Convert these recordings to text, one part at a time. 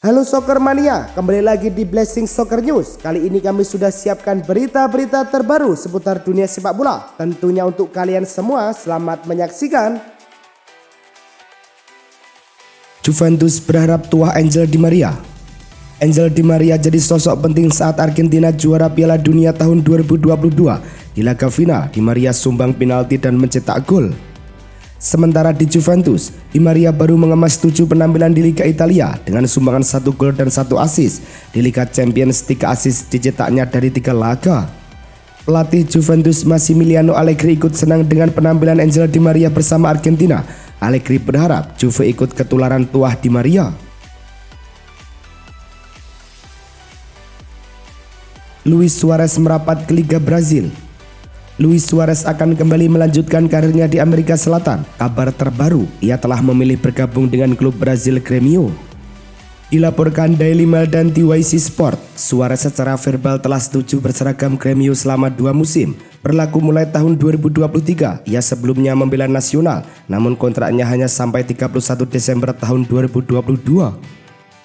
Halo Soccer Mania, kembali lagi di Blessing Soccer News. Kali ini kami sudah siapkan berita-berita terbaru seputar dunia sepak bola. Tentunya untuk kalian semua, selamat menyaksikan. Juventus berharap tuah Angel Di Maria. Angel Di Maria jadi sosok penting saat Argentina juara Piala Dunia tahun 2022. Di laga final, Di Maria sumbang penalti dan mencetak gol. Sementara di Juventus, Di Maria baru mengemas 7 penampilan di Liga Italia dengan sumbangan 1 gol dan 1 assist. Di Liga Champions 3 assist dicetaknya dari 3 laga. Pelatih Juventus Massimiliano Allegri ikut senang dengan penampilan Angel Di Maria bersama Argentina. Allegri berharap Juve ikut ketularan tuah Di Maria. Luis Suarez merapat ke Liga Brazil. Luis Suarez akan kembali melanjutkan karirnya di Amerika Selatan. Kabar terbaru, ia telah memilih bergabung dengan klub Brazil Grêmio. Dilaporkan Daily Mail dan TYC Sport, Suarez secara verbal telah setuju berseragam Grêmio selama 2 musim, berlaku mulai tahun 2023. Ia sebelumnya membela Nacional, namun kontraknya hanya sampai 31 Desember tahun 2022.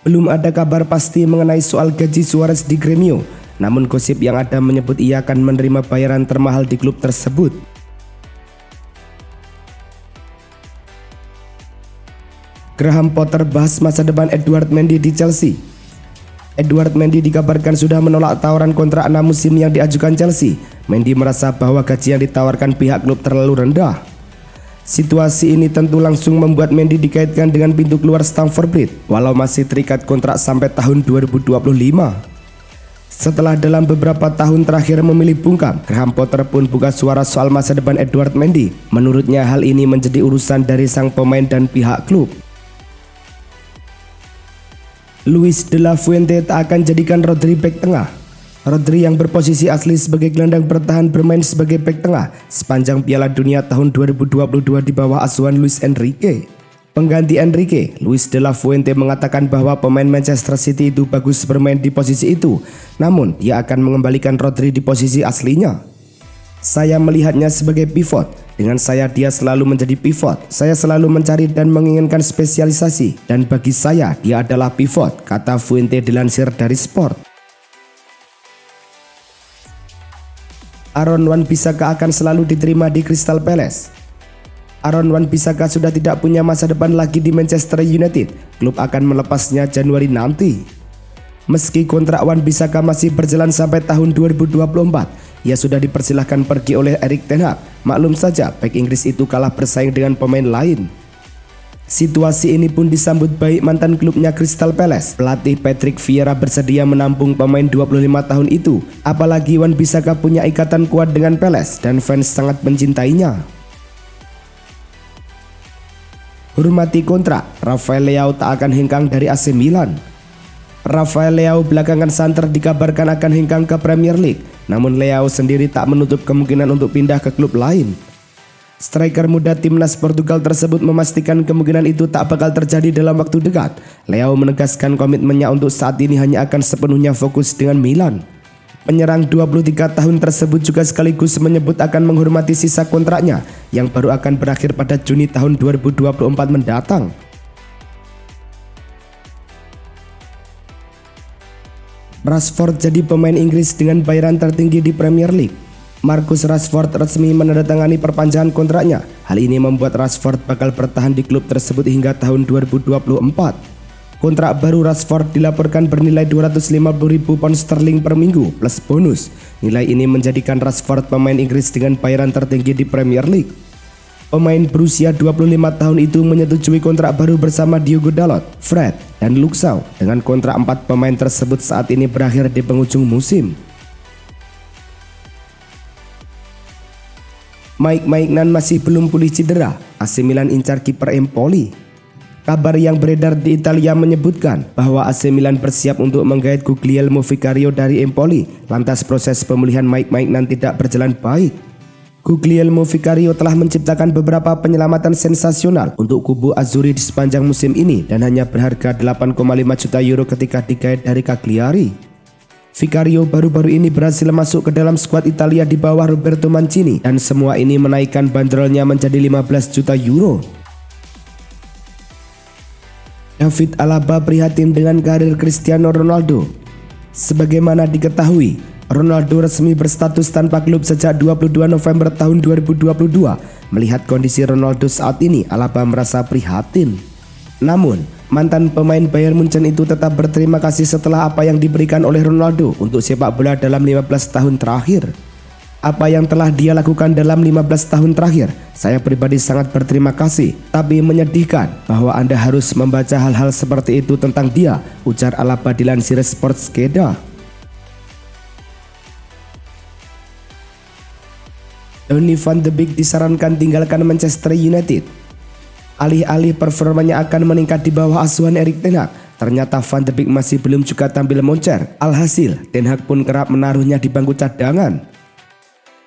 Belum ada kabar pasti mengenai soal gaji Suarez di Grêmio. Namun gosip yang ada menyebut ia akan menerima bayaran termahal di klub tersebut. Graham Potter bahas masa depan Edouard Mendy di Chelsea. Edouard Mendy dikabarkan sudah menolak tawaran kontrak 6 musim yang diajukan Chelsea. Mendy merasa bahwa gaji yang ditawarkan pihak klub terlalu rendah. Situasi ini tentu langsung membuat Mendy dikaitkan dengan pintu keluar Stamford Bridge, walau masih terikat kontrak sampai tahun 2025. Setelah dalam beberapa tahun terakhir memilih bungkam, Graham Potter pun buka suara soal masa depan Edouard Mendy. Menurutnya hal ini menjadi urusan dari sang pemain dan pihak klub. Luis de la Fuente tak akan jadikan Rodri bek tengah. Rodri yang berposisi asli sebagai gelandang bertahan bermain sebagai bek tengah sepanjang Piala Dunia tahun 2022 di bawah asuhan Luis Enrique. Pengganti Enrique, Luis de la Fuente mengatakan bahwa pemain Manchester City itu bagus bermain di posisi itu, namun dia akan mengembalikan Rodri di posisi aslinya. Saya melihatnya sebagai pivot, dengan saya dia selalu menjadi pivot. Saya selalu mencari dan menginginkan spesialisasi, dan bagi saya dia adalah pivot, kata Fuente dilansir dari Sport. Aaron Wan-Bissaka akan selalu diterima di Crystal Palace. Aaron Wan-Bissaka sudah tidak punya masa depan lagi di Manchester United. Klub akan melepasnya Januari nanti. Meski kontrak Wan-Bissaka masih berjalan sampai tahun 2024, ia sudah dipersilahkan pergi oleh Erik ten Hag. Maklum saja, bek Inggris itu kalah bersaing dengan pemain lain. Situasi ini pun disambut baik mantan klubnya Crystal Palace. Pelatih Patrick Vieira bersedia menampung pemain 25 tahun itu. Apalagi Wan-Bissaka punya ikatan kuat dengan Palace dan fans sangat mencintainya. Hormati kontrak, Rafael Leao tak akan hengkang dari AC Milan. Rafael Leao belakangan santer dikabarkan akan hengkang ke Premier League, namun Leao sendiri tak menutup kemungkinan untuk pindah ke klub lain. Striker muda timnas Portugal tersebut memastikan kemungkinan itu tak bakal terjadi dalam waktu dekat. Leao menegaskan komitmennya untuk saat ini hanya akan sepenuhnya fokus dengan Milan. Penyerang 23 tahun tersebut juga sekaligus menyebut akan menghormati sisa kontraknya yang baru akan berakhir pada Juni tahun 2024 mendatang. Rashford jadi pemain Inggris dengan bayaran tertinggi di Premier League. Marcus Rashford resmi menandatangani perpanjangan kontraknya. Hal ini membuat Rashford bakal bertahan di klub tersebut hingga tahun 2024. Kontrak baru Rashford dilaporkan bernilai 250.000 pound sterling per minggu plus bonus. Nilai ini menjadikan Rashford pemain Inggris dengan bayaran tertinggi di Premier League. Pemain berusia 25 tahun itu menyetujui kontrak baru bersama Diogo Dalot, Fred, dan Luke Shaw dengan kontrak 4 pemain tersebut saat ini berakhir di penghujung musim. Mike Maignan masih belum pulih cedera. AC Milan incar kiper Empoli. Kabar yang beredar di Italia menyebutkan bahwa AC Milan bersiap untuk menggait Guglielmo Vicario dari Empoli. Lantas proses pemulihan Mike Maignan tidak berjalan baik. Guglielmo Vicario telah menciptakan beberapa penyelamatan sensasional untuk kubu Azzurri di sepanjang musim ini dan hanya berharga 8,5 juta euro ketika digait dari Cagliari. Vicario baru-baru ini berhasil masuk ke dalam skuad Italia di bawah Roberto Mancini dan semua ini menaikkan bandrolnya menjadi 15 juta euro. David Alaba prihatin dengan karir Cristiano Ronaldo. Sebagaimana diketahui, Ronaldo resmi berstatus tanpa klub sejak 22 November tahun 2022. Melihat kondisi Ronaldo saat ini, Alaba merasa prihatin. Namun, mantan pemain Bayern Munchen itu tetap berterima kasih setelah apa yang diberikan oleh Ronaldo untuk sepak bola dalam 15 tahun terakhir. Apa yang telah dia lakukan dalam 15 tahun terakhir, saya pribadi sangat berterima kasih, tapi menyedihkan bahwa Anda harus membaca hal-hal seperti itu tentang dia, ujar Alaba dilansir Sportskeda. Donny van de Beek disarankan tinggalkan Manchester United. Alih-alih performanya akan meningkat di bawah asuhan Erik ten Hag, ternyata Van de Beek masih belum juga tampil moncer. Alhasil, Ten Hag pun kerap menaruhnya di bangku cadangan.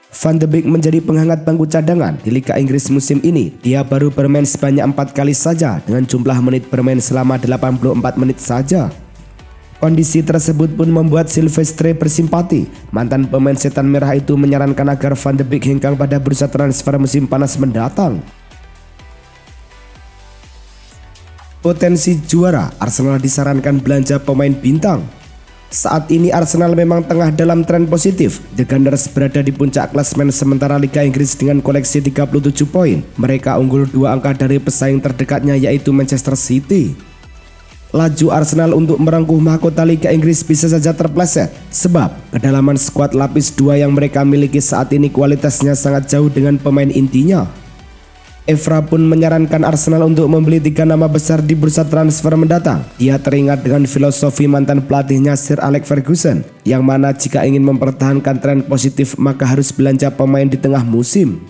Van de Beek menjadi penghangat bangku cadangan di Liga Inggris musim ini. Dia baru bermain sebanyak 4 kali saja dengan jumlah menit bermain selama 84 menit saja. Kondisi tersebut pun membuat Silvestre bersimpati. Mantan pemain setan merah itu menyarankan agar Van de Beek hengkang pada bursa transfer musim panas mendatang. Potensi juara, Arsenal disarankan belanja pemain bintang. Saat ini Arsenal memang tengah dalam tren positif. The Gunners berada di puncak klasemen sementara Liga Inggris dengan koleksi 37 poin. Mereka unggul 2 angka dari pesaing terdekatnya yaitu Manchester City. Laju Arsenal untuk merengkuh mahkota Liga Inggris bisa saja terpleset sebab kedalaman skuad lapis 2 yang mereka miliki saat ini kualitasnya sangat jauh dengan pemain intinya. Evra pun menyarankan Arsenal untuk membeli 3 nama besar di bursa transfer mendatang. Dia teringat dengan filosofi mantan pelatihnya Sir Alex Ferguson, yang mana jika ingin mempertahankan tren positif maka harus belanja pemain di tengah musim.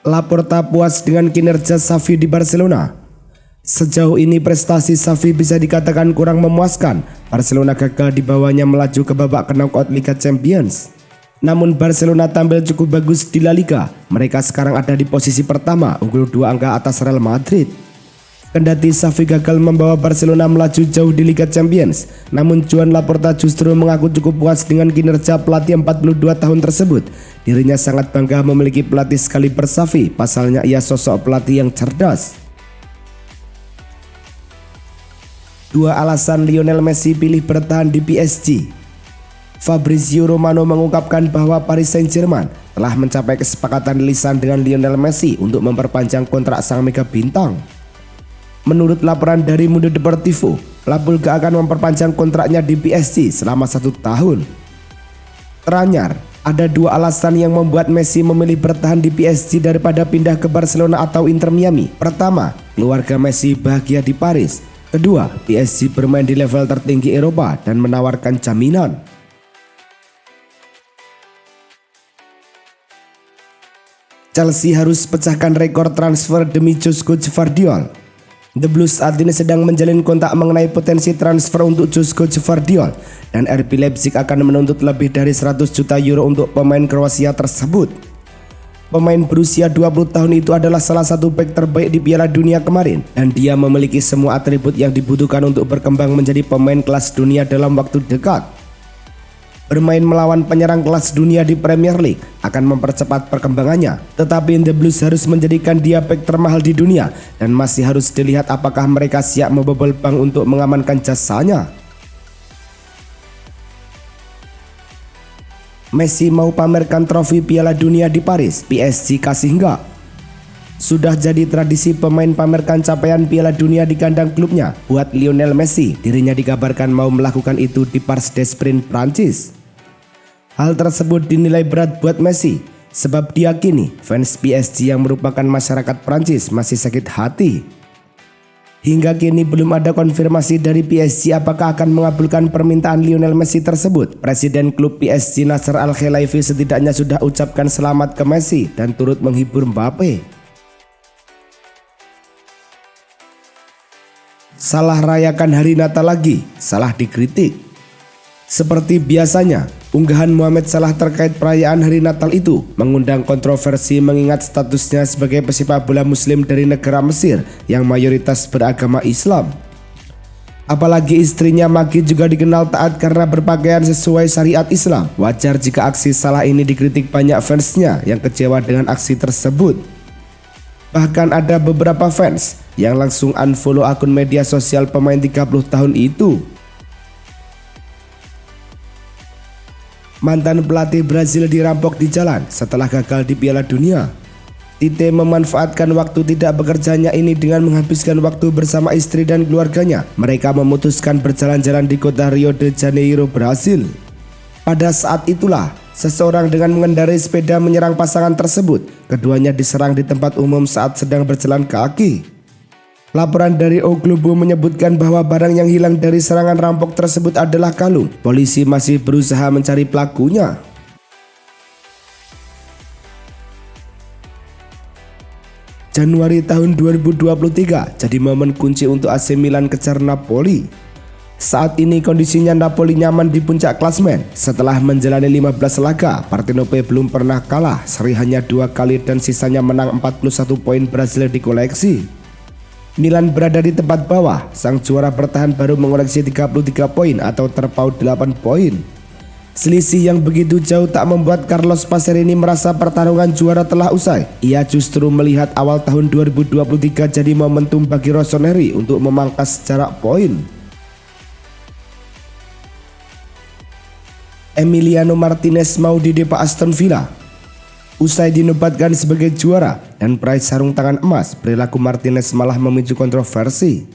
Laporta puas dengan kinerja Xavi di Barcelona. Sejauh ini prestasi Xavi bisa dikatakan kurang memuaskan. Barcelona gagal di bawahnya melaju ke babak knockout Liga Champions. Namun Barcelona tampil cukup bagus di La Liga. Mereka sekarang ada di posisi pertama, unggul 2 angka atas Real Madrid. Kendati Xavi gagal membawa Barcelona melaju jauh di Liga Champions, namun Joan Laporta justru mengaku cukup puas dengan kinerja pelatih 42 tahun tersebut. Dirinya sangat bangga memiliki pelatih sekaliber Xavi, pasalnya ia sosok pelatih yang cerdas. 2 alasan Lionel Messi pilih bertahan di PSG. Fabrizio Romano mengungkapkan bahwa Paris Saint-Germain telah mencapai kesepakatan lisan dengan Lionel Messi untuk memperpanjang kontrak sang mega bintang. Menurut laporan dari Mundo Deportivo, La Pulga akan memperpanjang kontraknya di PSG selama 1 tahun. Teranyar, ada 2 alasan yang membuat Messi memilih bertahan di PSG daripada pindah ke Barcelona atau Inter Miami. Pertama, keluarga Messi bahagia di Paris. Kedua, PSG bermain di level tertinggi Eropa dan menawarkan jaminan. Chelsea harus pecahkan rekor transfer demi Josko Gvardiol. The Blues saat ini sedang menjalin kontak mengenai potensi transfer untuk Josko Gvardiol dan RB Leipzig akan menuntut lebih dari 100 juta euro untuk pemain Kroasia tersebut. Pemain berusia 20 tahun itu adalah salah satu bek terbaik di Piala Dunia kemarin dan dia memiliki semua atribut yang dibutuhkan untuk berkembang menjadi pemain kelas dunia dalam waktu dekat. Bermain melawan penyerang kelas dunia di Premier League akan mempercepat perkembangannya, tetapi The Blues harus menjadikan dia bek termahal di dunia dan masih harus dilihat apakah mereka siap membobol bank untuk mengamankan jasanya. Messi mau pamerkan trofi Piala Dunia di Paris, PSG kasih enggak? Sudah jadi tradisi pemain pamerkan capaian Piala Dunia di kandang klubnya. Buat Lionel Messi, dirinya dikabarkan mau melakukan itu di Parc des Princes, Prancis. Hal tersebut dinilai berat buat Messi, sebab diyakini fans PSG yang merupakan masyarakat Prancis masih sakit hati. Hingga kini belum ada konfirmasi dari PSG apakah akan mengabulkan permintaan Lionel Messi tersebut. Presiden klub PSG Nasser Al-Khelaifi setidaknya sudah ucapkan selamat ke Messi dan turut menghibur Mbappe. Salah rayakan hari Natal lagi, salah dikritik. Seperti biasanya, unggahan Mohamed Salah terkait perayaan hari Natal itu mengundang kontroversi mengingat statusnya sebagai pesepak bola muslim dari negara Mesir yang mayoritas beragama Islam. Apalagi istrinya Maggie juga dikenal taat karena berpakaian sesuai syariat Islam. Wajar jika aksi Salah ini dikritik banyak fansnya yang kecewa dengan aksi tersebut. Bahkan ada beberapa fans yang langsung unfollow akun media sosial pemain 30 tahun itu. Mantan pelatih Brazil dirampok di jalan setelah gagal di Piala Dunia. Tite memanfaatkan waktu tidak bekerjanya ini dengan menghabiskan waktu bersama istri dan keluarganya. Mereka memutuskan berjalan-jalan di kota Rio de Janeiro, Brasil. Pada saat itulah, seseorang dengan mengendarai sepeda menyerang pasangan tersebut. Keduanya diserang di tempat umum saat sedang berjalan kaki. Laporan dari O Globo menyebutkan bahwa barang yang hilang dari serangan rampok tersebut adalah kalung. Polisi masih berusaha mencari pelakunya. Januari tahun 2023 jadi momen kunci untuk AC Milan kejar Napoli. Saat ini kondisinya Napoli nyaman di puncak klasemen. Setelah menjalani 15 laga, Partenope belum pernah kalah, seri hanya 2 kali dan sisanya menang 41 poin Brazil di koleksi. Milan berada di tempat bawah, sang juara bertahan baru mengoleksi 33 poin atau terpaut 8 poin. Selisih yang begitu jauh tak membuat Carlos Pacerini merasa pertarungan juara telah usai. Ia justru melihat awal tahun 2023 jadi momentum bagi Rossoneri untuk memangkas jarak poin. Emiliano Martinez mau didepak Aston Villa. Usai dinobatkan sebagai juara dan peraih sarung tangan emas, perilaku Martinez malah memicu kontroversi.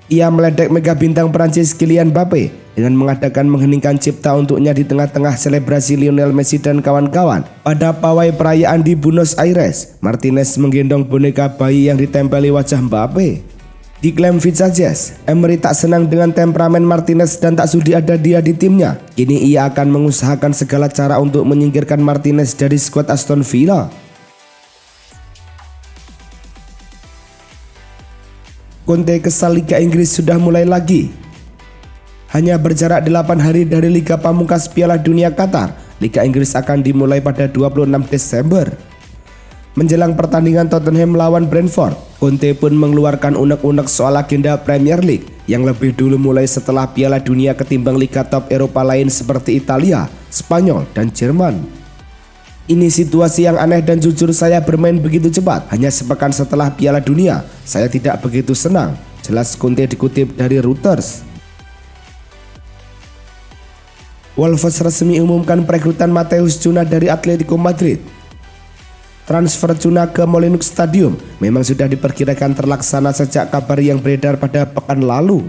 Ia meledek mega bintang Prancis Kylian Mbappe dengan mengadakan mengheningkan cipta untuknya di tengah-tengah selebrasi Lionel Messi dan kawan-kawan. Pada pawai perayaan di Buenos Aires, Martinez menggendong boneka bayi yang ditempeli wajah Mbappe. Diklaim Visages, Emery tak senang dengan temperamen Martinez dan tak sudi ada dia di timnya. Kini ia akan mengusahakan segala cara untuk menyingkirkan Martinez dari skuad Aston Villa. Conte kesal Liga Inggris sudah mulai lagi. Hanya berjarak 8 hari dari Liga Pamungkas Piala Dunia Qatar, Liga Inggris akan dimulai pada 26 Desember. Menjelang pertandingan Tottenham melawan Brentford, Conte pun mengeluarkan unek-unek soal agenda Premier League yang lebih dulu mulai setelah Piala Dunia ketimbang liga top Eropa lain seperti Italia, Spanyol, dan Jerman. Ini situasi yang aneh dan jujur saya bermain begitu cepat. Hanya sepekan setelah Piala Dunia, saya tidak begitu senang. Jelas Conte dikutip dari Reuters. Wolves resmi umumkan perekrutan Matheus Cunha dari Atletico Madrid. Transfer Cunha ke Molineux Stadium memang sudah diperkirakan terlaksana sejak kabar yang beredar pada pekan lalu.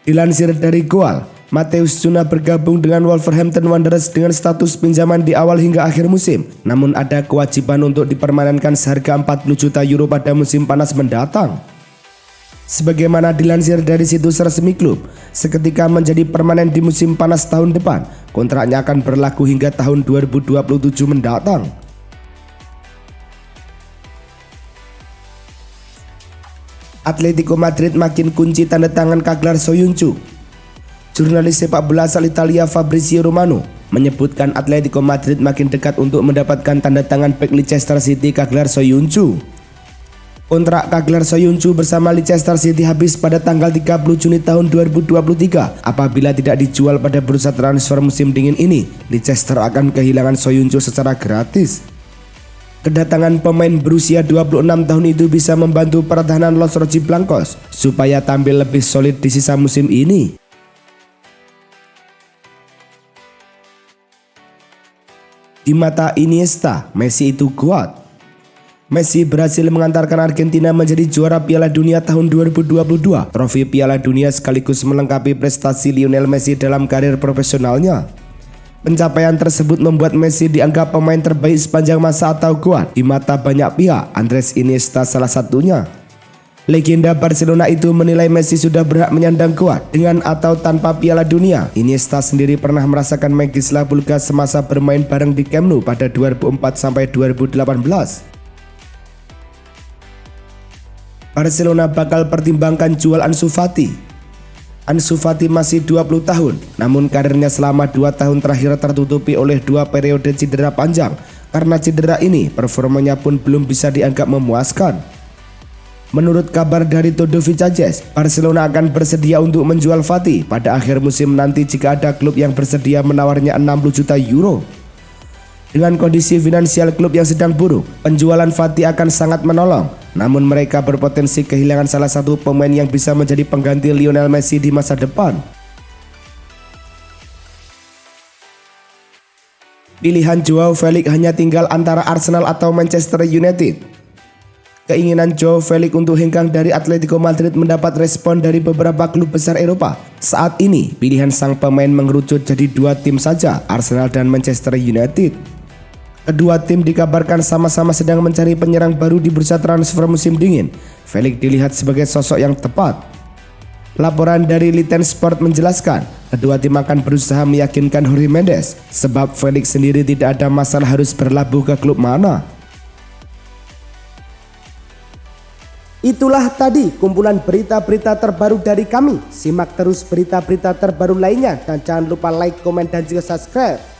Dilansir dari Goal, Matheus Cunha bergabung dengan Wolverhampton Wanderers dengan status pinjaman di awal hingga akhir musim. Namun ada kewajiban untuk dipermanenkan seharga 40 juta euro pada musim panas mendatang. Sebagaimana dilansir dari situs resmi klub, seketika menjadi permanen di musim panas tahun depan, kontraknya akan berlaku hingga tahun 2027 mendatang. Atletico Madrid makin kunci tanda tangan Kaglar Soyuncu. Jurnalis sepak bola asal Italia Fabrizio Romano menyebutkan Atletico Madrid makin dekat untuk mendapatkan tanda tangan bek Leicester City Kaglar Soyuncu. Kontrak Kaglar Soyuncu bersama Leicester City habis pada tanggal 30 Juni tahun 2023. Apabila tidak dijual pada bursa transfer musim dingin ini, Leicester akan kehilangan Soyuncu secara gratis. Kedatangan pemain berusia 26 tahun itu bisa membantu pertahanan Los Rojiblancos supaya tampil lebih solid di sisa musim ini. Di mata Iniesta, Messi itu kuat. Messi berhasil mengantarkan Argentina menjadi juara Piala Dunia tahun 2022. Trofi Piala Dunia sekaligus melengkapi prestasi Lionel Messi dalam karir profesionalnya. Pencapaian tersebut membuat Messi dianggap pemain terbaik sepanjang masa atau kuat di mata banyak pihak, Andres Iniesta salah satunya. Legenda Barcelona itu menilai Messi sudah berhak menyandang kuat dengan atau tanpa Piala Dunia. Iniesta sendiri pernah merasakan magis La Pulga semasa bermain bareng di Camp Nou pada 2004 sampai 2018. Barcelona bakal pertimbangkan jual Ansu Fati. Ansu Fati masih 20 tahun, namun karirnya selama 2 tahun terakhir tertutupi oleh 2 periode cedera panjang. Karena cedera ini, performanya pun belum bisa dianggap memuaskan. Menurut kabar dari Todo Visages, Barcelona akan bersedia untuk menjual Fati pada akhir musim nanti jika ada klub yang bersedia menawarnya 60 juta euro. Dengan kondisi finansial klub yang sedang buruk, penjualan Fati akan sangat menolong. namun mereka berpotensi kehilangan salah satu pemain yang bisa menjadi pengganti Lionel Messi di masa depan. Pilihan Joao Felix hanya tinggal antara Arsenal atau Manchester United. Keinginan Joao Felix untuk hengkang dari Atletico Madrid mendapat respon dari beberapa klub besar Eropa. Saat ini, pilihan sang pemain mengerucut jadi dua tim saja, Arsenal dan Manchester United. Kedua tim dikabarkan sama-sama sedang mencari penyerang baru di bursa transfer musim dingin. Felix dilihat sebagai sosok yang tepat. Laporan dari Liten Sport menjelaskan, kedua tim akan berusaha meyakinkan Jorge Mendes, sebab Felix sendiri tidak ada masalah harus berlabuh ke klub mana. Itulah tadi kumpulan berita-berita terbaru dari kami. Simak terus berita-berita terbaru lainnya dan jangan lupa like, komen, dan juga subscribe.